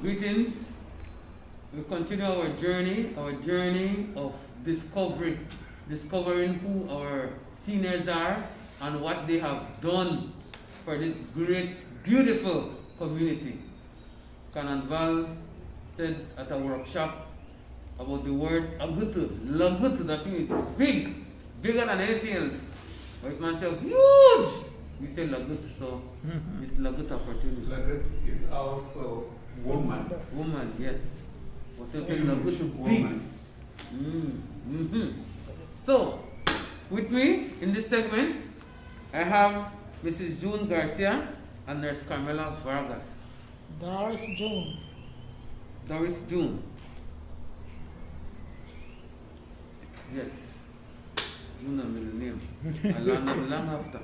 Greetings. We continue our journey of discovering who our seniors are and what they have done for this great, beautiful community. Canon Val said at a workshop about the word agutu, lagutu, that means it's big, bigger than anything else. But it might say huge. We say lagut, so it's lagut opportunity. Lagut is also woman. Woman, yes. But they say lagut big. So, with me in this segment, I have Mrs. June Garcia and Nurse Carmella Vargas. Doris June. Doris June. Yes. June, a middle name. long after.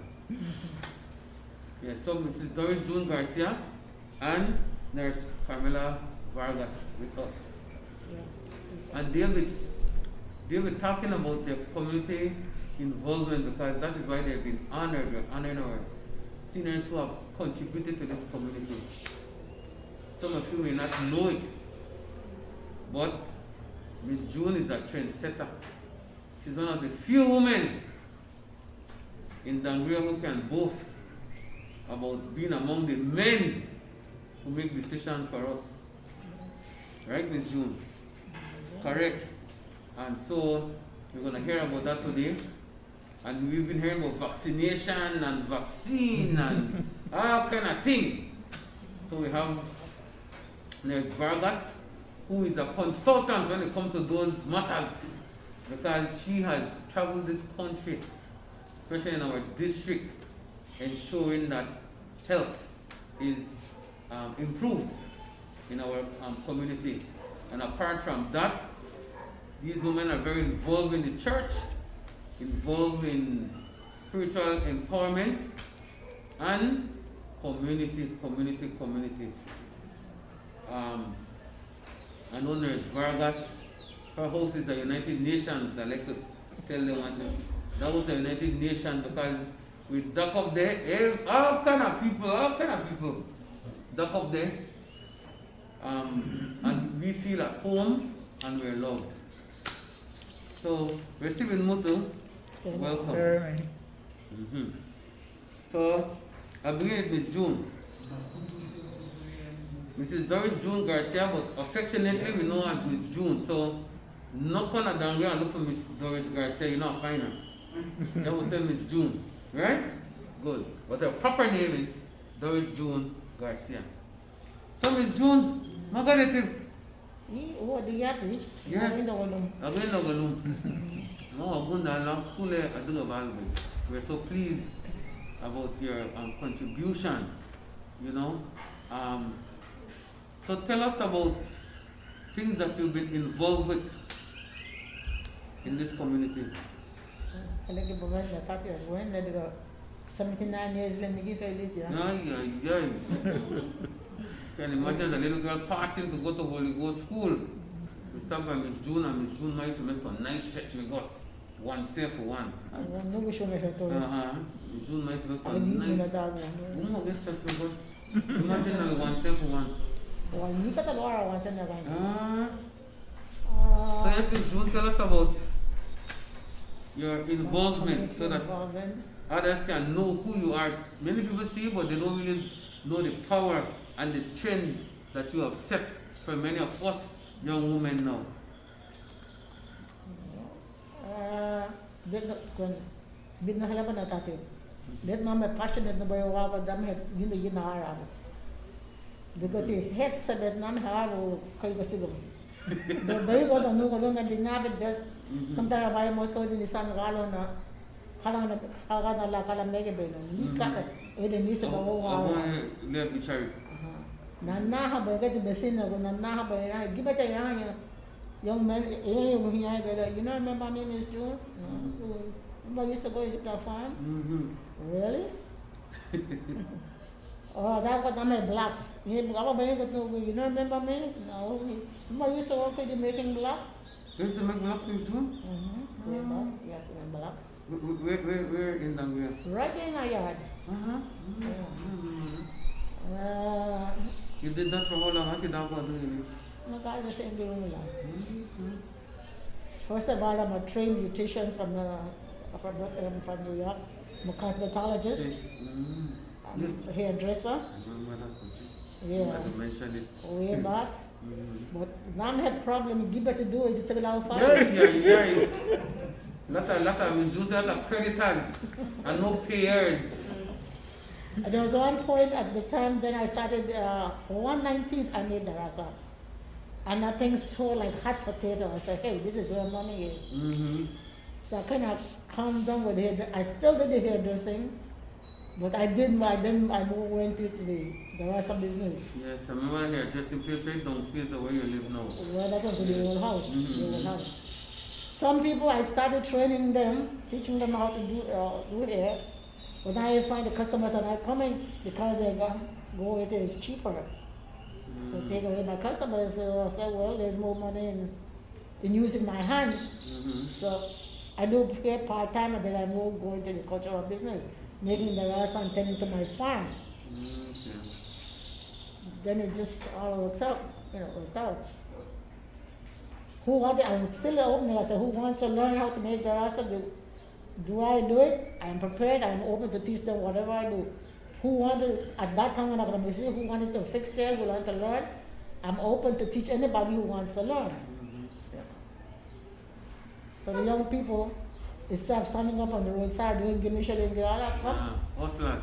Yes, so Mrs. Doris June Garcia and Nurse Carmella Vargas with us. Yeah. And they'll be talking about their community involvement, because that is why they've been honored. We're honoring our seniors who have contributed to this community. Some of you may not know it, but Miss June is a trendsetter. She's one of the few women in Dangriga who can boast about being among the men who make decisions for us. Right, Miss June? Correct. And so we're going to hear about that today. And we've been hearing about vaccination and vaccine and all kind of thing. So we have Nurse Vargas, who is a consultant when it comes to those matters, because she has traveled this country, especially in our district, ensuring that health is improved in our community. And apart from that, these women are very involved in the church, involved in spiritual empowerment, and community. I know Nurse Vargas, her host is the United Nations. I like to tell them that was the United Nations, because we duck up there, all kind of people duck up there, and we feel at home and we're loved. So, receiving Mutu, welcome. So, I'll begin with Miss June. Mrs. Doris June Garcia, but affectionately we know as Miss June. So, knock on a Dangriga and look for Miss Doris Garcia, you're not find her. That will say Miss June, right? Good. But her proper name is Doris June Garcia. So, Miss June, Margaret. What do you have to reach? Yes. We're so pleased about your contribution, you know. So tell us about things that you've been involved with in this community. I like it, but Gwen, let go. 79 years, let me give a little. Yeah. Can imagine a little girl passing to go to Holy Ghost school. We start by Miss June, and Miss June might make some nice church we got. One safe for one. No, we show me her too. Miss June might make some nice. Church we got. Imagine one safe for one. So yes, Miss June, tell us about your involvement so that others can know who you are. Many people see you, but they don't really know the power and the trend that you have set for many of us young women now. Bidna halaman na tati. Let mama passionate na bayo wawa dami gina harap. Because has said nam haro kay gasigom. The bayo ko no ko nga dinabit des samtara bayo mo so din isang galo na kalang na la kalang mega bayo. Lika e de misa ko wawa. Let me share. Nanaha ba gati besin na nanaha ba ya gibata ya young man yung hiya ba you know remember me Miss June I used to go to the farm. Really? Oh, that was my blocks. You don't remember me? No. I used to work with you making blocks. You used to make blocks, Miss June? Yes, blocks. Where in Dangriga? Right in our yard. You did that for how long? What did that was doing? No, God, the same thing. Mm-hmm. First of all, I'm a trained beautician from New York. I'm a cosmetologist. Yes. Mm-hmm. I'm Yes. a hairdresser. I remember that. Yeah. You mentioned it. Way back. Mm-hmm. But now I have problem. Give it to do it. It's a lot of fun. Yeah. Lot of misuse, lot of creditors and no payers. There was one point at the time then I started, for 1/19th I made the rasa. And that thing sold like hot potato. I said, hey, this is where money is. Mm-hmm. So I kind of calmed down with it. I still did the hairdressing, but I went into the rasa business. Yes, I remember here, just in place right downstairs where you live now. Well, that was the old house. Mm-hmm. The old house. Some people, I started training them, teaching them how to do hair. But now I find the customers are not coming because they go with it, it's cheaper. So take away my customers, I say, well, there's more money in using my hands. Mm-hmm. So I do hair part-time and then I move, go into the cultural business, making the rest and tending to my farm. Okay. Then it just all works out, worked out. I'm still open, I said, who wants to learn how to make the rasta do I do it? I'm prepared, I'm open to teach them whatever I do. Who wanted, at that time when I'm going to say who wanted to fix hair, who wanted to learn, I'm open to teach anybody who wants to learn. Mm-hmm. Yeah. So the young people, instead of standing up on the roadside doing give me shit and all that stuff, Hustlers.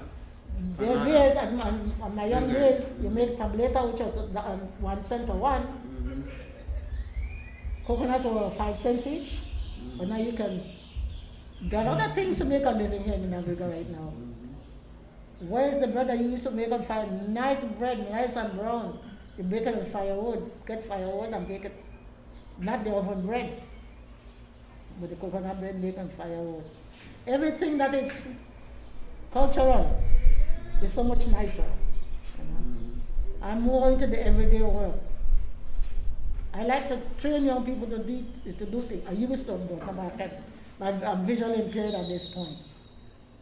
their days, at my young days, you make tableta which was 1 cent for one. Mm-hmm. Coconuts were 5 cents each, but now you can get other things to make a living here in Dangriga right now. Mm-hmm. Where's the bread that you used to make on fire? Nice bread, nice and brown. You bake it with firewood, get firewood and bake it, not the oven bread, but the coconut bread baked on firewood. Everything that is cultural is so much nicer. Mm-hmm. I'm more into the everyday world. I like to train young people to do things. I used to do but I'm visually impaired at this point.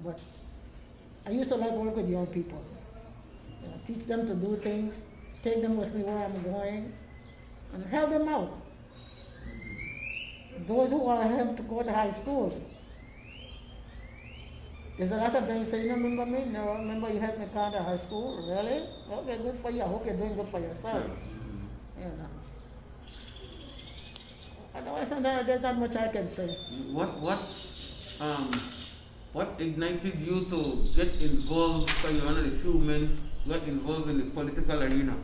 But I used to like work with young people. Teach them to do things, take them with me where I'm going, and help them out. Those who are helped to go to high school. There's a lot of them say, you don't remember me? No, remember you helped me come to high school? Really? Okay, good for you. I hope you're doing good for yourself. Mm-hmm. Otherwise, there's not much I can say. What ignited you to get involved? So you're one of the few men got involved in the political arena.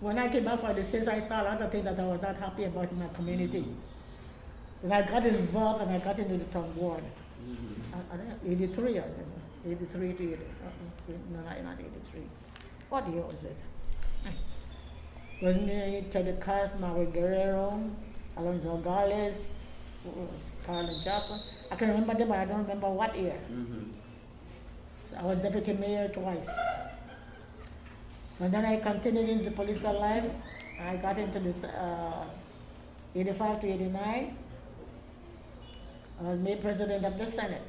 When I came back from the States, I saw a lot of things that I was not happy about in my community. When I got involved and I got into the town board, Mm-hmm. 83, I think. 83 to 80. No, not 83. What year was it? When Teddy Cast, Our Guerrero, Alonso Gonzalez, Carla Jaffa. I can remember them, but I don't remember what year. Mm-hmm. So I was deputy mayor twice. And then I continued in the political life. I got into this 85 to 89. I was made president of the Senate.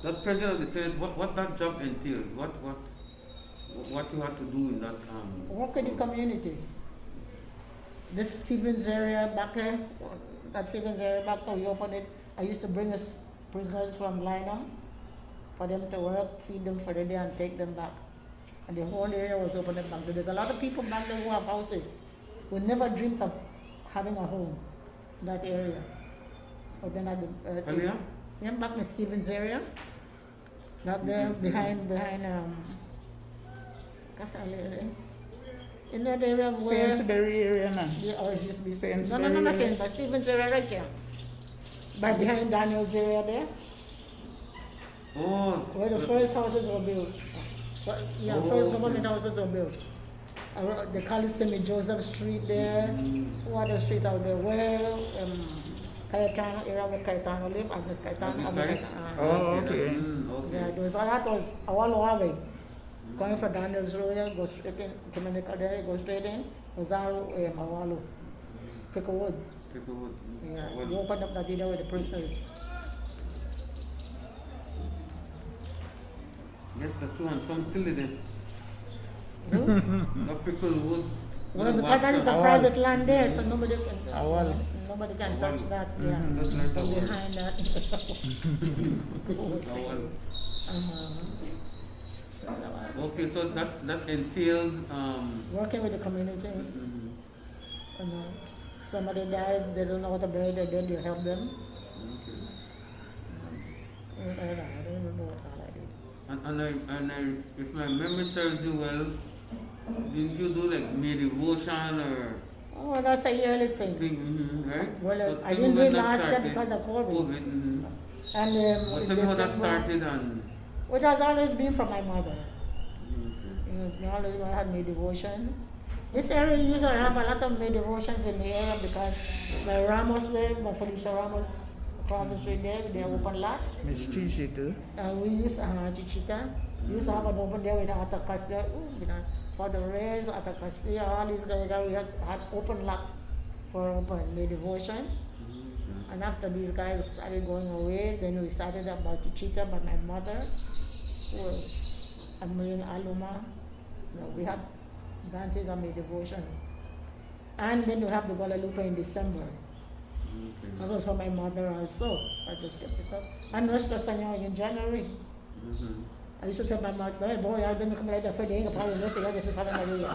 That president of the Senate, what that job entails, what you have to do in that Work in the community. This Stevens area back there, that Stevens area back there, we opened it. I used to bring us prisoners from Lynham for them to work, feed them for the day and take them back. And the whole area was open up back there. There's a lot of people back there who have houses who never dreamt of having a home in that area. But then back in Stevens area. Back there behind in that area where Sainsbury area now. yeah, oh, it used to be Sainsbury no, area. Sainsbury, Stevens area right there. But behind Daniel's area there, Oh. where the first houses were built. First government houses were built. They call it St. Joseph Street there. What other street out there? Where Cayetano, area where Cayetano live, Agnes Cayetano. Okay. Yeah, that was Awalo going from Daniel's Road, go straight in, Dominica there, go straight in, Rosario, Awalo, Cricklewood. People would. Yeah, you open up that area with the prisoners. Yes, that's true, and some still did. Hmm? The people would. Well, because that is the private land there, so nobody can touch that. Yeah. Just like From the behind that. Okay, so that entails Working with the community. mhm. Somebody died, they don't know how to bury their dead, you help them. Okay. I don't even know what all I did. And if my memory serves you well, didn't you do like May devotion or Oh, that's a yearly thing. thing, right? Well, So I tell me didn't do when it that last year started. because of COVID. Mhm. And Well, in tell me how that December, started and. which has always been from my mother. Mhm. We always had May devotion. This area usually have a lot of May devotions in the area because my Ramos there, my Felicia Ramos across the street there, they open lot. Miss Chichi too. We used to have Chichita. We used to have an open there with Ata Castillo, for the Reyes, Ata Castillo, all these guys, we had open lot for open May devotion. And after these guys started going away, then we started about Chichita by my mother, who was Amelin Aluma. We had dances on May devotion. And then we have the Guadalupe in December. That was for my mother also. I just kept it up. And Nuestra Señora in January. Mhm. I used to tell my mother, hey boy, I've been coming like for the probably this is Santa Maria.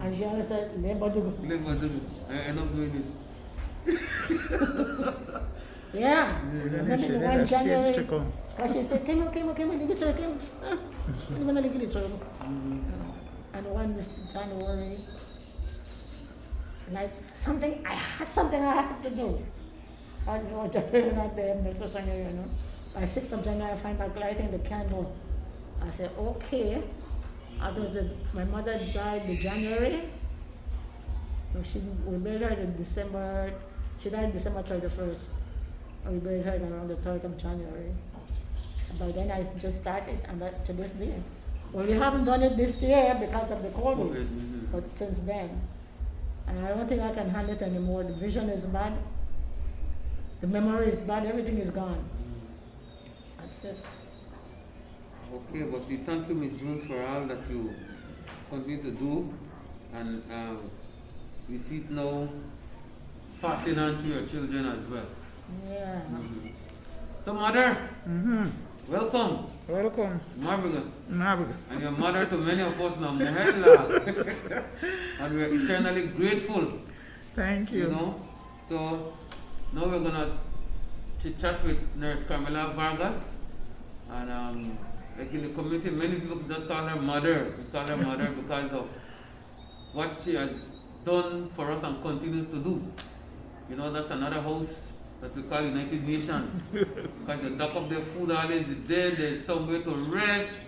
And she always said, Lebadugo. I end up doing it. Yeah. Remember She the did one a January? stage to come. Because she said, come on, ligit sir, come. Hindi mo na ligit sir. And one January, like something, I had to do. I was just not there, Mr. January, By 6th of January, I find out lighting the candle. I said, okay. My mother died in January. So we buried her in December. She died December 31st. And we buried her around the 3rd of January. And by then I just started, and to this day. Well, we haven't done it this year because of the COVID, Mhm. but since then. And I don't think I can handle it anymore. The vision is bad. The memory is bad. Everything is gone. That's it. Okay, but we thank you, Ms. June, for all that you continue to do, and we see it now passing on to your children as well. Yeah. Mhm. So, Mother, welcome, Welcome. Margaret, Margaret. and your mother to many of us now, Mohela. And we're eternally grateful, Thank you you. know. So, now we're gonna chit-chat with Nurse Carmella Vargas, and like in the community, many people just call her mother. We call her mother because of what she has done for us and continues to do. You know, that's another house that we call United Nations. Because you dock up their food always there, there's somewhere to rest,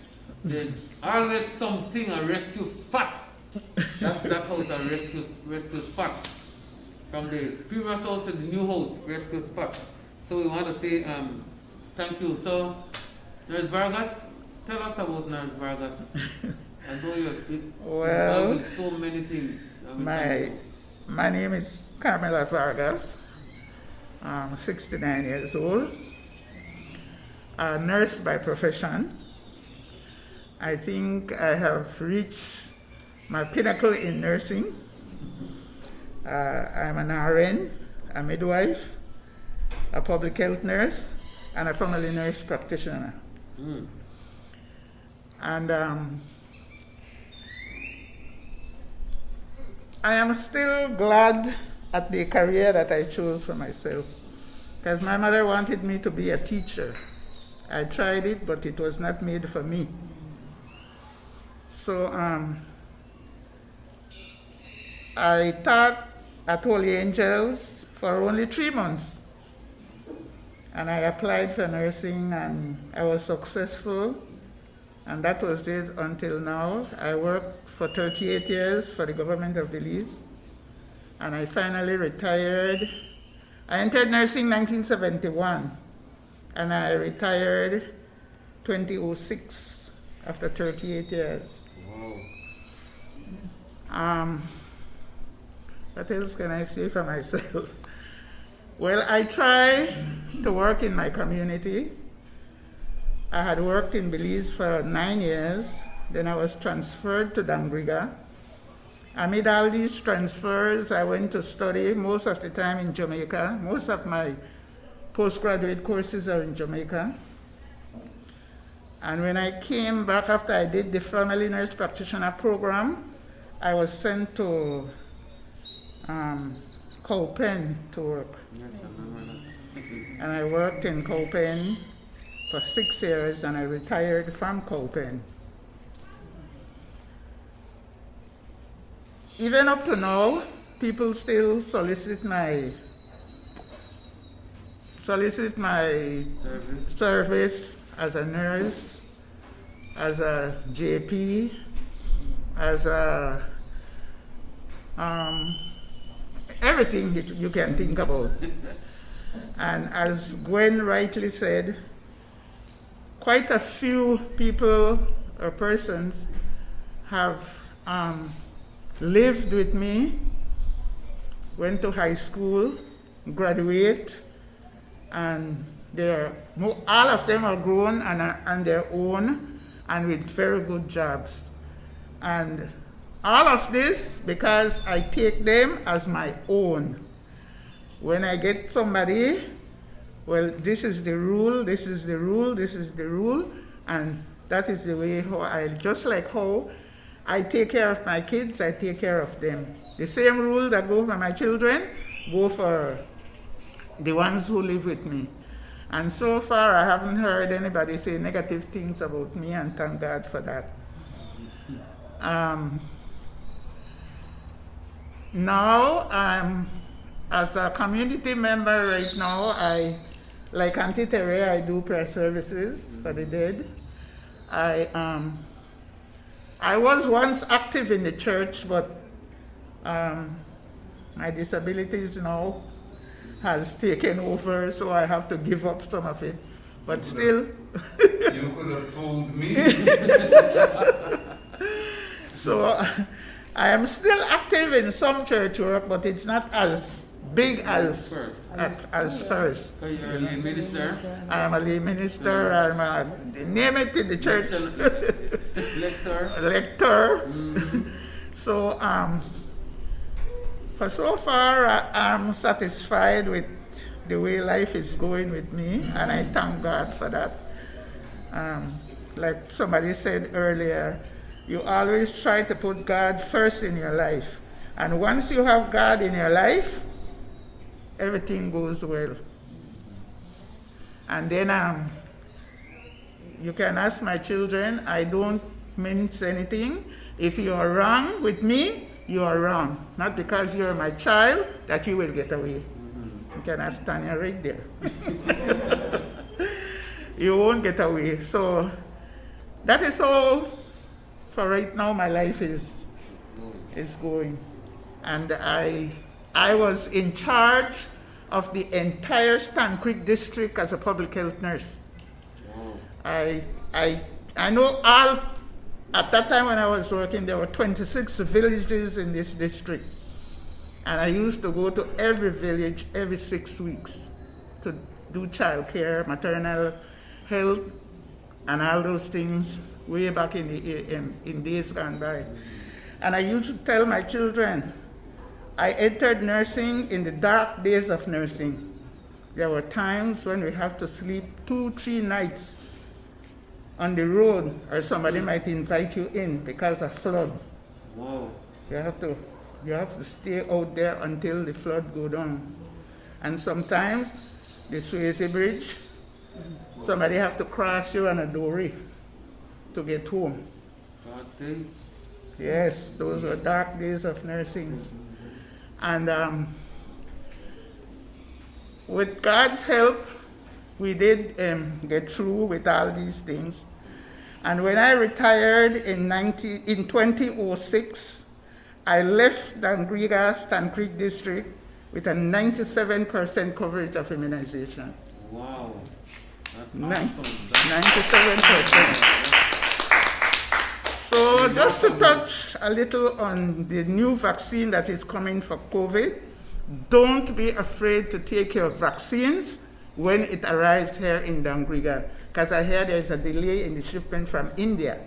there's always something, a rescue spot. That's that house, a rescue spot. From the previous house to the new house, rescue spot. So we want to say thank you. So, Nurse Vargas, tell us about Nurse Vargas. I know you're involved with so many things. My name is Carmella Vargas. I'm 69 years old. A nurse by profession. I think I have reached my pinnacle in nursing. I'm an RN, a midwife, a public health nurse, and a family nurse practitioner. And I am still glad at the career that I chose for myself, because my mother wanted me to be a teacher. I tried it, but it was not made for me. So I taught at Holy Angels for only 3 months. And I applied for nursing and I was successful. And that was it until now. I worked for 38 years for the government of Belize. And I finally retired. I entered nursing in 1971. And I retired 2006 after 38 years. Wow. What else can I say for myself? Well, I try to work in my community. I had worked in Belize for 9 years. Then I was transferred to Dangriga. Amid all these transfers, I went to study most of the time in Jamaica. Most of my postgraduate courses are in Jamaica. And when I came back after I did the family nurse practitioner program, I was sent to Cowpen to work. Yes, I remember that. And I worked in Cowpen for 6 years, and I retired from Cowpen. Even up to now, people still solicit my service as a nurse, as a JP, as a everything you can think about. And as Gwen rightly said, quite a few people or persons have lived with me, went to high school, graduate, and all of them are grown and are on their own and with very good jobs. And all of this because I take them as my own. When I get somebody, well, this is the rule, this is the rule, this is the rule, and that is the way just like how I take care of my kids, I take care of them. The same rule that go for my children, go for the ones who live with me. And so far, I haven't heard anybody say negative things about me, and thank God for that. Now, as a community member right now, like Auntie Terry, I do prayer services for the dead. I was once active in the church, but my disabilities now has taken over, so I have to give up some of it. But still. You could have fooled me. So I am still active in some church work, but it's not as big as first. So you're a lay minister? I am a lay minister. I'm a, name it in the church. Lector. Lector. Mm-hmm. So for so far, I'm satisfied with the way life is going with me, and I thank God for that. Like somebody said earlier, you always try to put God first in your life. And once you have God in your life, everything goes well. And then you can ask my children, I don't mince anything. If you are wrong with me, you are wrong. Not because you're my child that you will get away. You can ask Tanya right there. You won't get away. So that is all for right now. My life is going. And I was in charge of the entire Stan Creek district as a public health nurse. I know all. At that time when I was working, there were 26 villages in this district. And I used to go to every village every 6 weeks to do child care, maternal health, and all those things way back in days gone by. And I used to tell my children, I entered nursing in the dark days of nursing. There were times when we have to sleep 2-3 nights on the road, or somebody might invite you in because of flood. Wow. You have to stay out there until the flood go down. And sometimes the Swayze Bridge, somebody have to cross you on a dory to get home. Okay. Yes, those were dark days of nursing. And with God's help, we did get through with all these things. And when I retired in 2006, I left Dangriga, Stan Creek District, with a 97% coverage of immunization. Wow. That's 97%. So just to touch a little on the new vaccine that is coming for COVID, don't be afraid to take your vaccines when it arrives here in Dangriga. because I hear there's a delay in the shipment from India.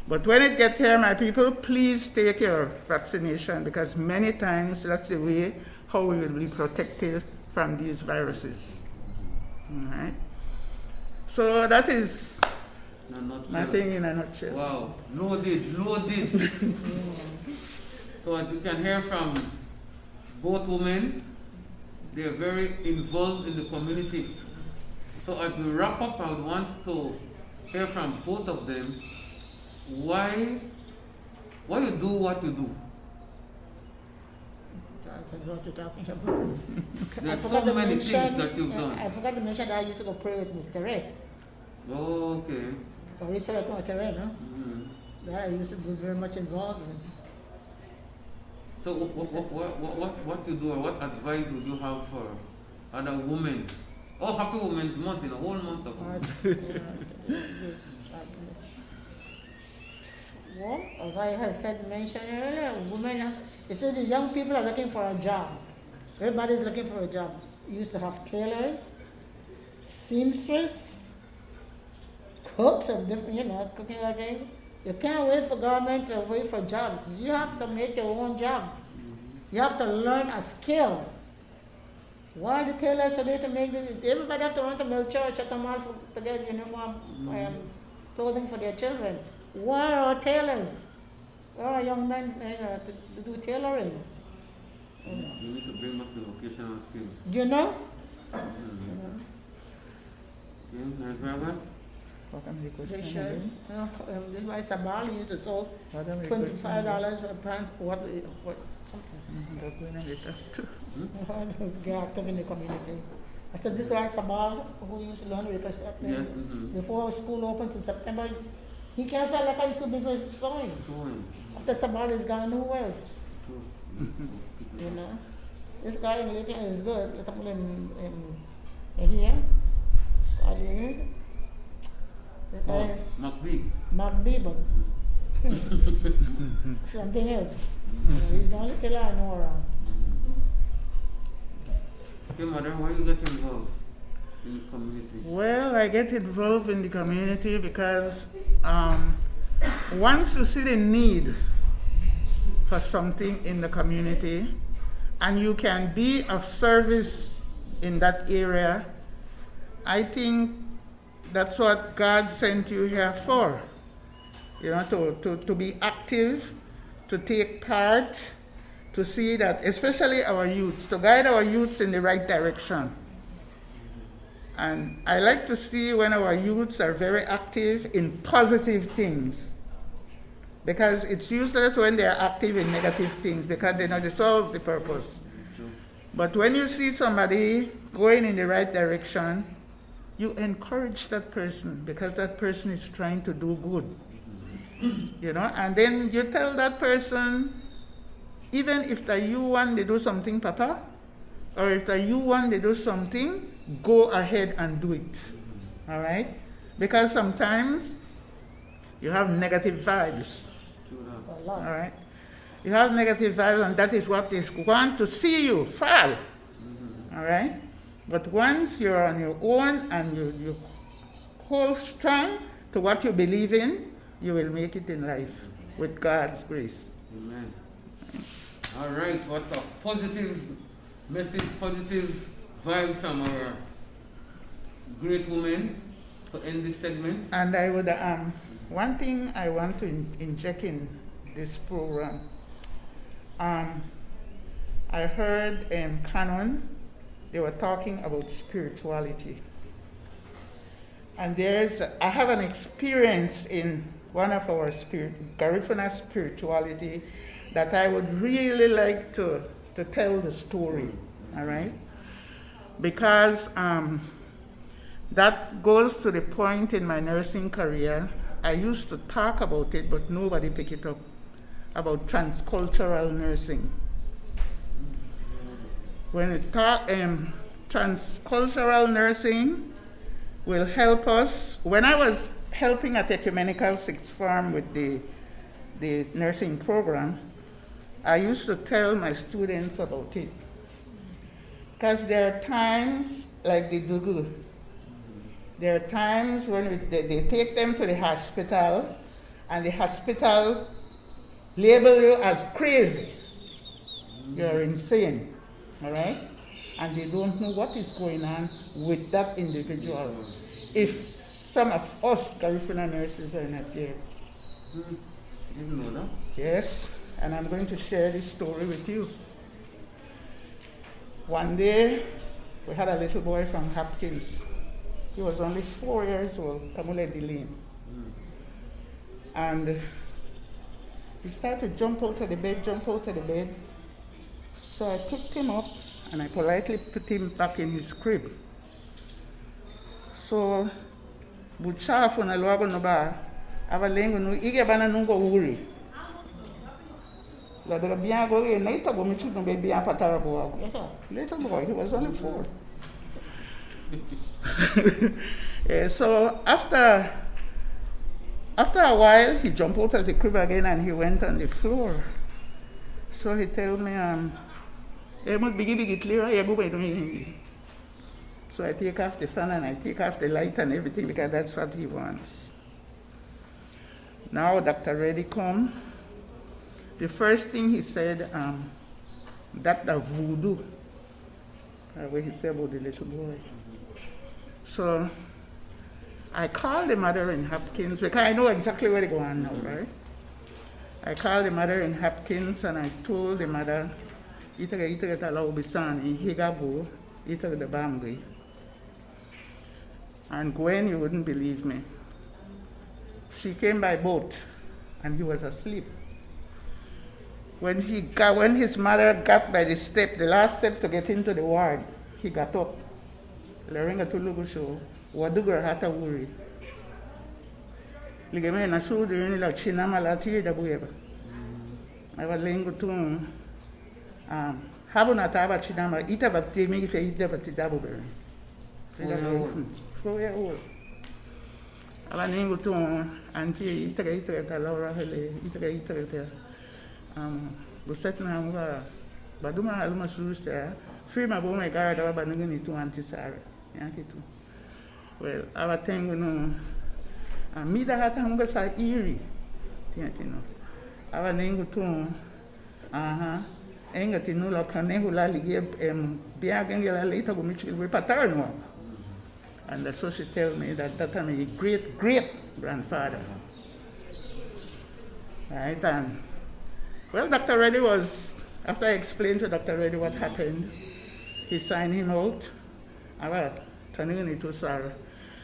But when it gets here, my people, please take your vaccination, because many times that's the way how we will be protected from these viruses. All right? So that is nothing in a nutshell. Wow, loaded. So as you can hear from both women, they are very involved in the community. So as we wrap up, I would want to hear from both of them why you do what you do. I forgot what you're talking about. There are I forgot so to many mention- things that you've done. I forgot to mention that I used to go pray with Mr. Ray. Oh, okay. Or Mr. Ray, no? Mhm. That I used to be very much involved in. So what you do, or what advice would you have for other women? Oh, Happy Women's Month, in a whole month of Well, as I had said, mentioned earlier, women, you see, the young people are looking for a job. Everybody's looking for a job. You used to have tailors, seamstress, cooks, and different, cooking again. You can't wait for government to wait for jobs. You have to make your own job. You have to learn a skill. Why the tailors today to make this? Everybody have to run to milk church at the mall to get uniform, clothing for their children. Why are tailors? Why are young men to do tailoring? You need to bring back the vocational skills. Do you know? Yeah, Nurse Vargas? What am I They question should. again? This is why Sabal used to sell What am I $25 a pound. What something? That's when I get that too. Get active in the community. I said, this is why Sabal, who used to learn reconstruction, Yes. before school opens in September, he can't sell like I used to be sewing. After Sabal is gone, who else? You know? This guy in Lakeland is good. Let him in here. This guy, McBee. McBee, but something else. He's the only killer I know around. Okay, madam, why you get involved in the community? Well, I get involved in the community because once you see the need for something in the community and you can be of service in that area, I think that's what God sent you here for. You know, to be active, to take part, to see that, especially our youth, to guide our youths in the right direction. And I like to see when our youths are very active in positive things, because it's useless when they are active in negative things, because they don't solve the purpose. But when you see somebody going in the right direction, you encourage that person, because that person is trying to do good. You know, and then you tell that person, even if the you want to do something, Papa, or if the you want to do something, go ahead and do it. All right? Because sometimes you have negative vibes. All right? You have negative vibes, and that is what they want to see you fall. All right? But once you're on your own and you hold strong to what you believe in, you will make it in life with God's grace. Amen. All right, what a positive message, positive vibes from our great women to end this segment. And I would, one thing I want to inject in this program, I heard in Canon, they were talking about spirituality. And I have an experience in one of our Garifuna spirituality that I would really like to tell the story, all right? Because that goes to the point in my nursing career. I used to talk about it, but nobody picked it up, about transcultural nursing. When it transcultural nursing will help us. When I was helping at Ecumenical Sixth Form with the nursing program, I used to tell my students about it. Because there are times like the Dugu. There are times when they take them to the hospital, and the hospital label you as crazy. You're insane, all right? And they don't know what is going on with that individual. If some of us Garifuna nurses are not there. Didn't know that. Yes, and I'm going to share this story with you. One day, we had a little boy from Hopkins. He was only 4 years old, Kamule Dilim. And he started to jump out of the bed. So I picked him up and I politely put him back in his crib. So, buchafu na luago no ba, abalengo no ige bana nungo uri. La de bien go e naita go michu no be bien patara bo. Yes, sir. Little boy, he was only 4. So after a while, he jumped out of the crib again and he went on the floor. So he told me, so I take off the fan and I take off the light and everything because that's what he wants. Now Dr. Reddy come. The first thing he said, that the voodoo, what he said about the little boy. So I called the mother in Hopkins because I know exactly where they go on now, right? I called the mother in Hopkins and I told the mother, itaga tala ubisani, higabu, itaga the bambi. And Gwen, you wouldn't believe me. She came by boat and he was asleep. When his mother got by the step, the last step to get into the ward, he got up. Laringa tulugu show, wadugra hata wuri. Ligame na sudi ni la china malati da buyeba. Awa lengo tu, habu na taba china ma ita bapti mi fe ita bapti dabu beri. 4 years old. Awa lengo tu, anti ita ta Laura hele ita ta. Buset na mga baduma aluma surusta. Firma bo my God, awa banugini tu anti Sarah. Well, our thing we know. Mida hata hunga sa iri. Tino. Our name to enga tinula kanehula ligie biagengela later go michil we paterno. And that's what she tell me that time a great grandfather. Right, and well, Dr. Reddy was, after I explained to Dr. Reddy what happened, he signed him out.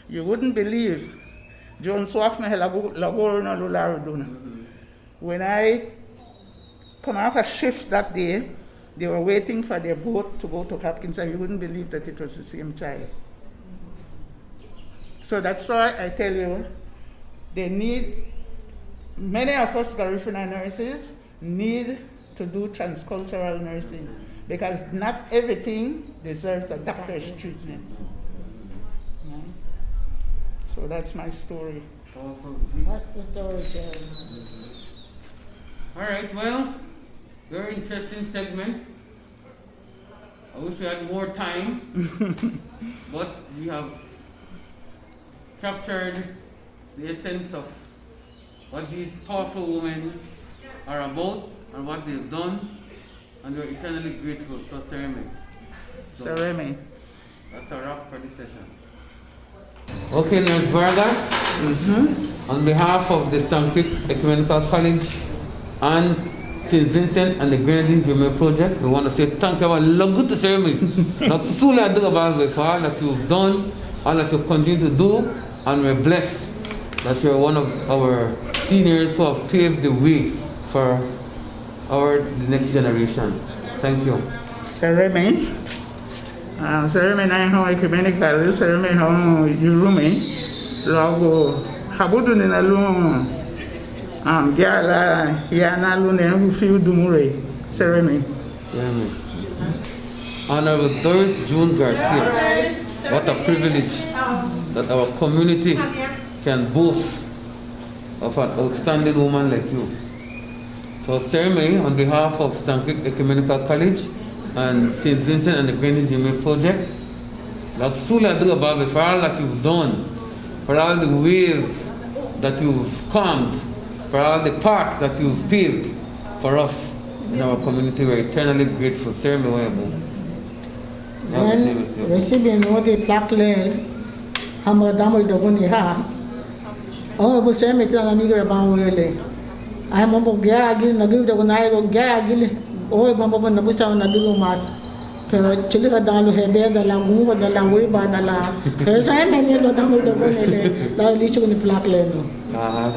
You wouldn't believe John Swaf when I come off a shift that day, they were waiting for their boat to go to Hopkins, and you wouldn't believe that it was the same child. So that's why I tell you, many of us Garifuna nurses need to do transcultural nursing because not everything deserves a doctor's treatment. Yeah. So that's my story. That's the story, Jerry. All right, well, very interesting segment. I wish we had more time, but we have captured the essence of what these powerful women are about and what they've done, and we're eternally grateful. So, Seremi. That's a wrap for this session. Okay, Nurse Vargas, on behalf of the St. Ecumenical College and St. Vincent and the Grenadines Women Project, we want to say thank you. Love good to Seremi. Not solely I do about for all that you've done, all that you continue to do, and we're blessed that you're one of our seniors who have paved the way for the next generation. Thank you. Seremi na ho ecumenical, Seremi ho Yurumi, logo Habudu na lu Giala Yana Lune who feel Dumure. Seremi. Honorable Doris June Garcia, what a privilege that our community can boast of an outstanding woman like you. So, Seremi, on behalf of St. Ecumenical College and St. Vincent and the Grenadines Women Project, Lord Sula do Baba, for all that you've done, for all the ways that you've come, for all the paths that you've paved for us in our community. We're eternally grateful. Serve me well. And receiving all the plaque land, Hamadamo Dogoni Ha. Oh, but send me to an nigger about really. I am over Garagil, Nagu, the one I go Garagil, or Bamba Nabusa and Nagu Mas. Pero chiliga dalu hebe da langu da langu ba da la. Pero sa men yelo da mo da bonele la licho ni plaque lendo. Ah,